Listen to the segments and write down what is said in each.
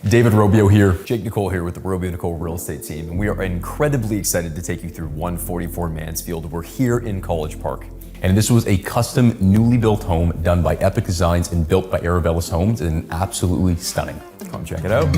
David Robbio here. Jake Nicolle here with the Robbio Nicolle real estate team, and we are incredibly excited to take you through 144 Mansfield. We're here in College Park. And this was a custom, newly built home done by Epic Designs and built by Arabellis Homes, and absolutely stunning. Come check it out.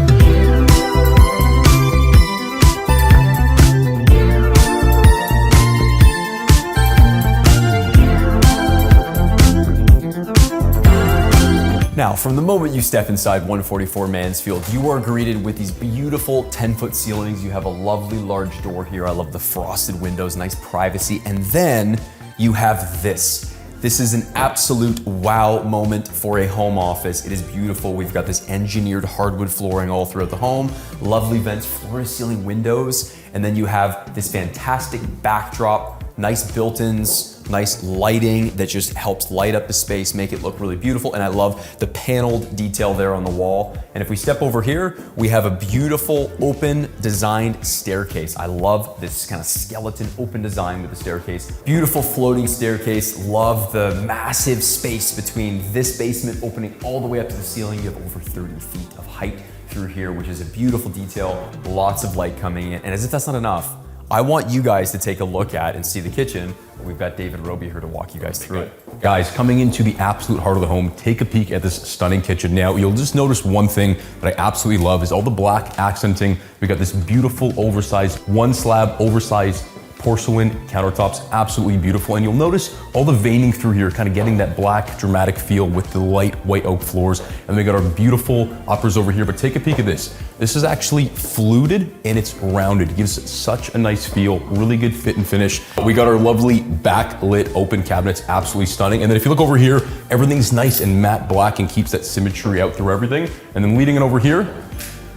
Now, from the moment you step inside 144 Mansfield, you are greeted with these beautiful 10-foot ceilings. You have a lovely large door here. I love the frosted windows, nice privacy. And then you have this. This is an absolute wow moment for a home office. It is beautiful. We've got this engineered hardwood flooring all throughout the home, lovely vents, floor-to-ceiling windows, and then you have this fantastic backdrop, nice built-ins, nice lighting that just helps light up the space, make it look really beautiful. And I love the paneled detail there on the wall. And if we step over here, we have a beautiful open designed staircase. I love this kind of skeleton open design with the staircase. Beautiful floating staircase. Love the massive space between this basement opening all the way up to the ceiling. You have over 30 feet of height through here, which is a beautiful detail. Lots of light coming in. And as if that's not enough, I want you guys to take a look at and see the kitchen. We've got David Robbio here to walk you guys through it. Guys, coming into the absolute heart of the home, take a peek at this stunning kitchen. Now, you'll just notice one thing that I absolutely love is all the black accenting. We got this beautiful oversized, one slab oversized porcelain countertops, absolutely beautiful. And you'll notice all the veining through here, kind of getting that black dramatic feel with the light white oak floors. And we got our beautiful uppers over here, but take a peek at this. This is actually fluted and it's rounded. It gives such a nice feel, really good fit and finish. We got our lovely backlit open cabinets, absolutely stunning. And then if you look over here, everything's nice and matte black and keeps that symmetry out through everything. And then leading it over here,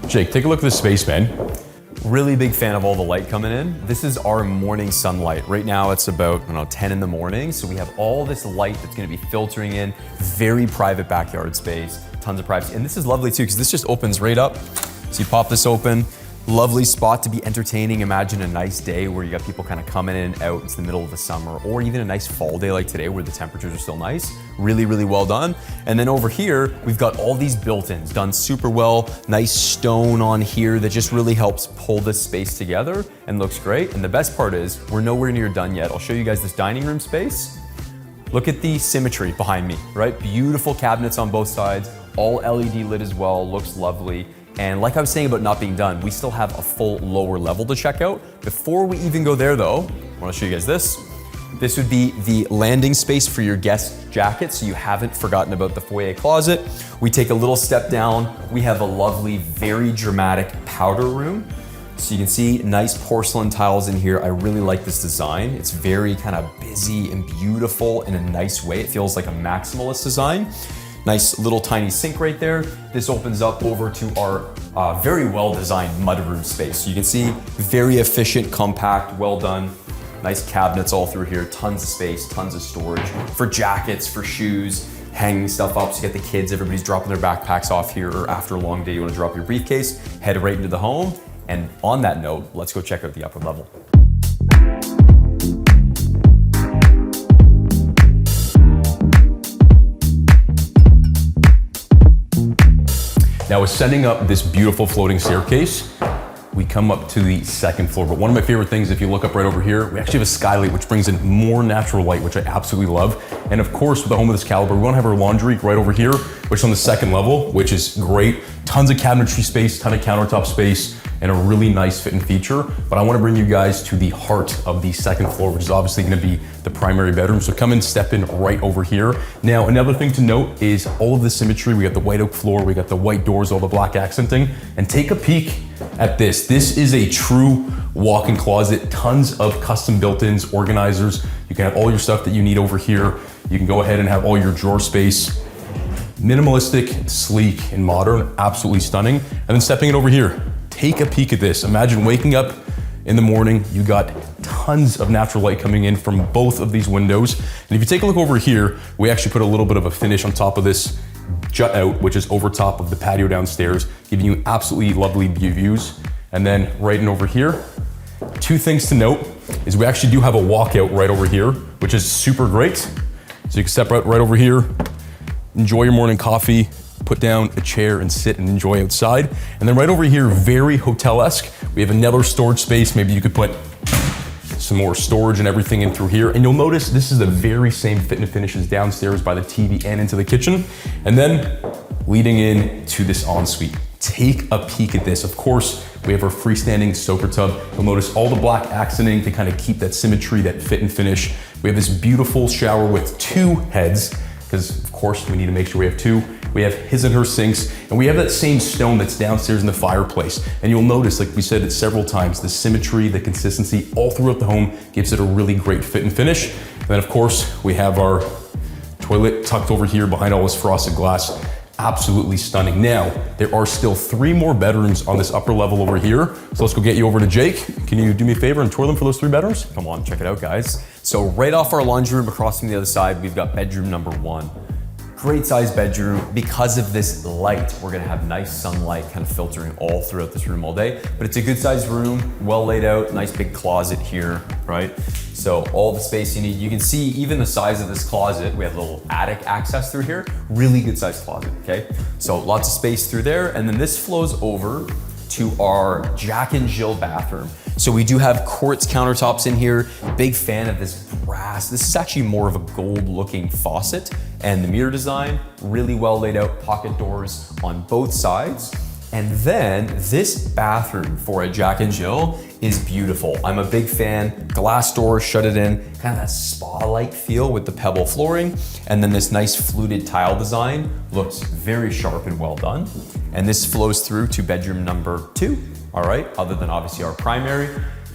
Jake, take a look at this space, man. Really big fan of all the light coming in. This is our morning sunlight. Right now it's about, 10 in the morning. So we have all this light that's gonna be filtering in, very private backyard space, tons of privacy. And this is lovely too, because this just opens right up. So you pop this open, lovely spot to be entertaining. Imagine a nice day where you got people kind of coming in and out. It's the middle of the summer, or even a nice fall day like today where the temperatures are still nice. Really, really well done. And then over here, we've got all these built-ins done super well. Nice stone on here that just really helps pull this space together and looks great. And the best part is we're nowhere near done yet. I'll show you guys this dining room space. Look at the symmetry behind me, right? Beautiful cabinets on both sides, all LED lit as well, looks lovely. And like I was saying about not being done, we still have a full lower level to check out. Before we even go there though, I wanna show you guys this. This would be the landing space for your guest jacket, so you haven't forgotten about the foyer closet. We take a little step down. We have a lovely, very dramatic powder room. So you can see nice porcelain tiles in here. I really like this design. It's very kind of busy and beautiful in a nice way. It feels like a maximalist design. Nice little tiny sink right there. This opens up over to our very well-designed mudroom space. So you can see very efficient, compact, well done. Nice cabinets all through here, tons of space, tons of storage for jackets, for shoes, hanging stuff up. So you get the kids, everybody's dropping their backpacks off here, or after a long day, you wanna drop your briefcase, head right into the home. And on that note, let's go check out the upper level. Now, ascending up this beautiful floating staircase, we come up to the second floor. But one of my favorite things, if you look up right over here, we actually have a skylight, which brings in more natural light, which I absolutely love. And of course, with a home of this caliber, we want to have our laundry right over here, which is on the second level, which is great. Tons of cabinetry space, ton of countertop space, and a really nice fit and feature. But I want to bring you guys to the heart of the second floor, which is obviously going to be the primary bedroom. So come and step in right over here. Now, another thing to note is all of the symmetry. We got the white oak floor, we got the white doors, all the black accenting, and take a peek at this. This is a true walk-in closet, tons of custom built-ins, organizers. You can have all your stuff that you need over here. You can go ahead and have all your drawer space. Minimalistic, sleek, and modern, absolutely stunning. And then stepping it over here, take a peek at this. Imagine waking up in the morning, you got tons of natural light coming in from both of these windows. And if you take a look over here, we actually put a little bit of a finish on top of this jut out, which is over top of the patio downstairs, giving you absolutely lovely views. And then right in over here, two things to note is we actually do have a walkout right over here, which is super great. So you can step right over here, enjoy your morning coffee, put down a chair and sit and enjoy outside. And then right over here, very hotel-esque, we have another storage space. Maybe you could put some more storage and everything in through here. And you'll notice this is the very same fit and finish as downstairs by the TV and into the kitchen. And then leading in to this ensuite. Take a peek at this. Of course, we have our freestanding soaker tub. You'll notice all the black accenting to kind of keep that symmetry, that fit and finish. We have this beautiful shower with 2 heads, because of course we need to make sure we have 2. We have his and her sinks, and we have that same stone that's downstairs in the fireplace. And you'll notice, like we said it several times, the symmetry, the consistency all throughout the home gives it a really great fit and finish. And then of course, we have our toilet tucked over here behind all this frosted glass. Absolutely stunning. Now, there are still 3 more bedrooms on this upper level over here. So let's go get you over to Jake. Can you do me a favor and tour them for those 3 bedrooms? Come on, check it out, guys. So right off our laundry room across from the other side, we've got bedroom number 1. Great sized bedroom. Because of this light, we're gonna have nice sunlight kind of filtering all throughout this room all day. But it's a good sized room, well laid out, nice big closet here, right? So all the space you need. You can see even the size of this closet. We have a little attic access through here. Really good sized closet, okay? So lots of space through there. And then this flows over to our Jack and Jill bathroom. So we do have quartz countertops in here. Big fan of this brass. This is actually more of a gold looking faucet, and the mirror design, really well laid out pocket doors on both sides. And then this bathroom for a Jack and Jill is beautiful. I'm a big fan. Glass door, shut it in, kind of that spa-like feel with the pebble flooring. And then this nice fluted tile design looks very sharp and well done. And this flows through to bedroom number 2, all right? Other than obviously our primary.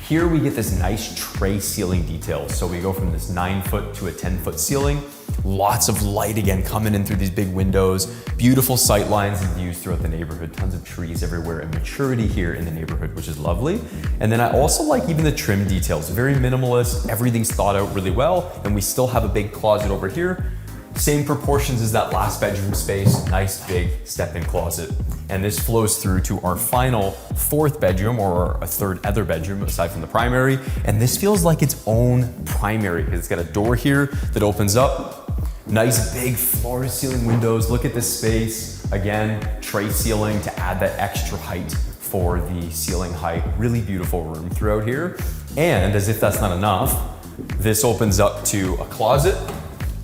Here we get this nice tray ceiling detail. So we go from this 9-foot to a 10-foot ceiling. Lots of light again coming in through these big windows. Beautiful sight lines and views throughout the neighborhood. Tons of trees everywhere and maturity here in the neighborhood, which is lovely. And then I also like even the trim details. Very minimalist, everything's thought out really well. And we still have a big closet over here. Same proportions as that last bedroom space, nice big step-in closet. And this flows through to our final 4th bedroom, or a 3rd other bedroom aside from the primary. And this feels like its own primary because it's got a door here that opens up. Nice big floor to ceiling windows. Look at this space. Again, tray ceiling to add that extra height for the ceiling height. Really beautiful room throughout here. And as if that's not enough, this opens up to a closet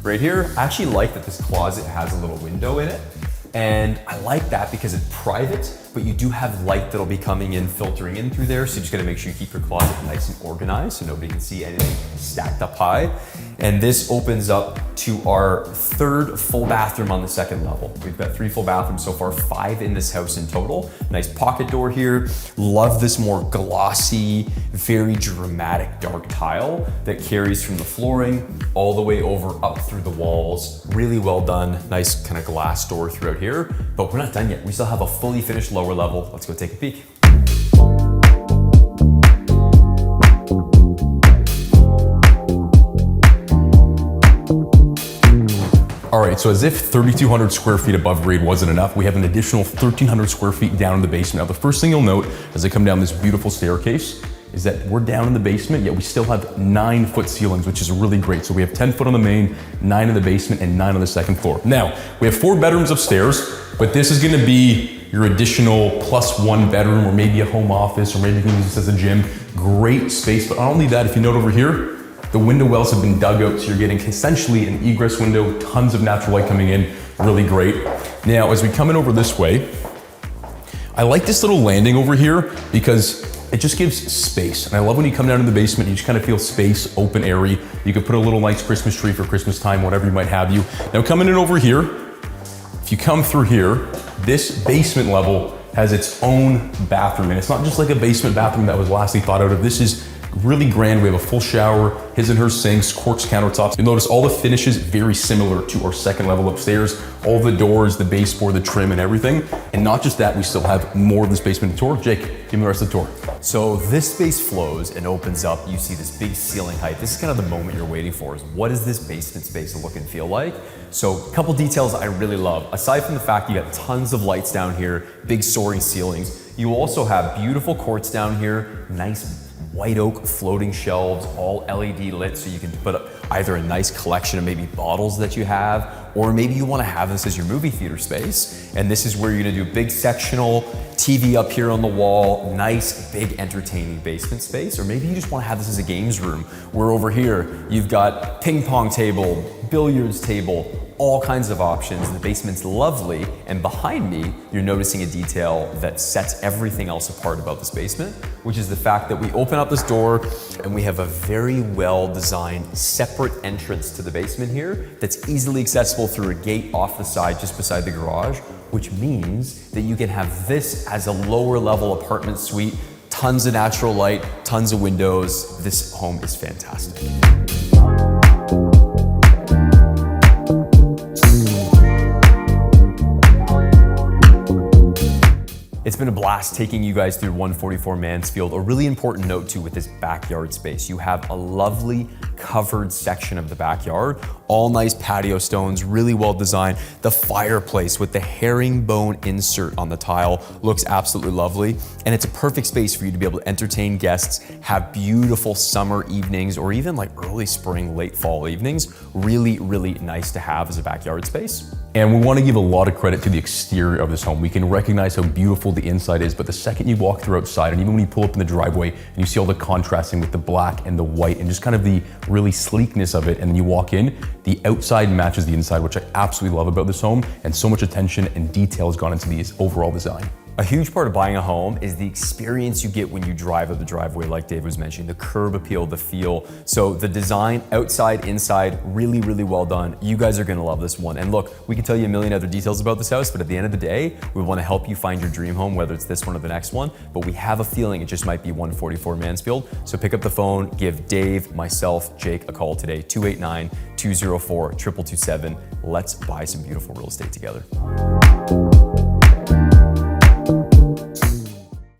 right here. I actually like that this closet has a little window in it. And I like that because it's private, but you do have light that'll be coming in, filtering in through there. So you just gotta make sure you keep your closet nice and organized so nobody can see anything stacked up high. And this opens up to our 3rd full bathroom on the 2nd level. We've got 3 full bathrooms so far, 5 in this house in total. Nice pocket door here. Love this more glossy, very dramatic dark tile that carries from the flooring all the way over up through the walls. Really well done. Nice kind of glass door throughout here, but we're not done yet. We still have a fully finished lower level. Let's go take a peek. All right, so as if 3,200 square feet above grade wasn't enough, we have an additional 1,300 square feet down in the basement. Now, the first thing you'll note as I come down this beautiful staircase is that we're down in the basement, yet we still have 9-foot ceilings, which is really great. So we have 10 foot on the main, 9 in the basement, and 9 on the 2nd floor. Now, we have 4 bedrooms upstairs, but this is gonna be your additional +1 bedroom, or maybe a home office, or maybe you can use this as a gym. Great space, but not only that, if you note over here, the window wells have been dug out, so you're getting essentially an egress window, tons of natural light coming in, really great. Now, as we come in over this way, I like this little landing over here because it just gives space. And I love when you come down to the basement, you just kind of feel space, open, airy. You could put a little nice Christmas tree for Christmas time, whatever you might have you. Now coming in over here, if you come through here, this basement level has its own bathroom. And it's not just like a basement bathroom that was lastly thought out of. This is really grand. We have a full shower, his and her sinks, quartz countertops. You'll notice all the finishes very similar to our 2nd level upstairs. All the doors, the baseboard, the trim and everything. And not just that, we still have more of this basement to tour. Jake, give me the rest of the tour. So this space flows and opens up. You see this big ceiling height. This is kind of the moment you're waiting for, is what does this basement space look and feel like? So a couple details I really love. Aside from the fact you got tons of lights down here, big soaring ceilings, you also have beautiful quartz down here, nice white oak floating shelves, all LED lit, so you can put up either a nice collection of maybe bottles that you have, or maybe you wanna have this as your movie theater space. And this is where you're gonna do big sectional, TV up here on the wall, nice, big, entertaining basement space. Or maybe you just wanna have this as a games room, where over here, you've got ping pong table, billiards table, all kinds of options. The basement's lovely, and behind me, you're noticing a detail that sets everything else apart about this basement, which is the fact that we open up this door and we have a very well-designed separate entrance to the basement here that's easily accessible through a gate off the side just beside the garage, which means that you can have this as a lower level apartment suite, tons of natural light, tons of windows. This home is fantastic. It's been a blast taking you guys through 144 Mansfield. A really important note too with this backyard space. You have a lovely covered section of the backyard, all nice patio stones, really well designed. The fireplace with the herringbone insert on the tile looks absolutely lovely. And it's a perfect space for you to be able to entertain guests, have beautiful summer evenings, or even like early spring, late fall evenings. Really, really nice to have as a backyard space. And we want to give a lot of credit to the exterior of this home. We can recognize how beautiful the inside is, but the second you walk through outside, and even when you pull up in the driveway and you see all the contrasting with the black and the white and just kind of the really sleekness of it, and then you walk in, the outside matches the inside, which I absolutely love about this home, and so much attention and detail has gone into the overall design. A huge part of buying a home is the experience you get when you drive up the driveway, like Dave was mentioning, the curb appeal, the feel. So the design, outside, inside, really, really well done. You guys are gonna love this one. And look, we can tell you a million other details about this house, but at the end of the day, we wanna help you find your dream home, whether it's this one or the next one, but we have a feeling it just might be 144 Mansfield. So pick up the phone, give Dave, myself, Jake a call today, 289-204-2227. Let's buy some beautiful real estate together.